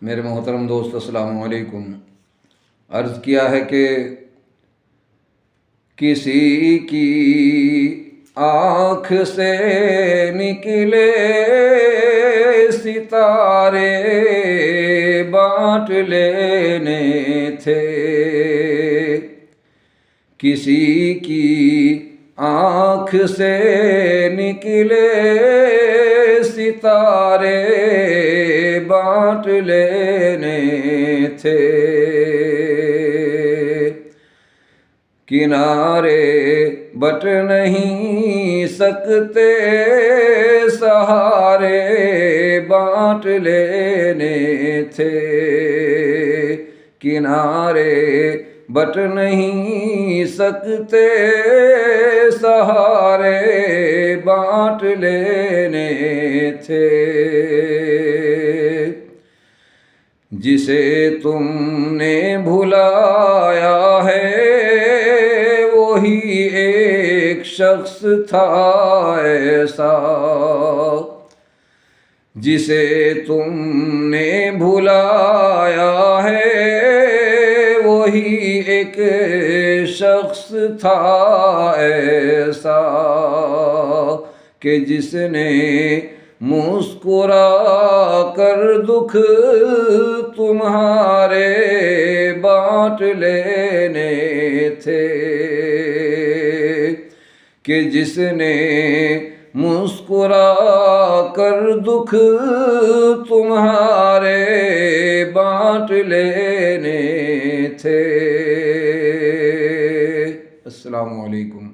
میرے محترم دوست السلام علیکم۔ عرض کیا ہے کہ کسی کی آنکھ سے نکلے ستارے بانٹ لینے تھے، کسی کی آنکھ سے نکلے ستارے بانٹ لینے تھے، کنارے بٹ نہیں سکتے سہارے بانٹ لینے تھے، کنارے بٹ نہیں سکتے سہارے بانٹ لینے تھے، جسے تم نے بھلایا ہے وہی ایک شخص تھا ایسا، جسے تم نے بھلایا ہے وہی ایک شخص تھا ایسا، کہ جس نے مسکرا کر دکھ تمہارے بانٹ لینے تھے، کہ جس نے مسکرا کر دکھ تمہارے بانٹ لینے تھے۔ السلام علیکم۔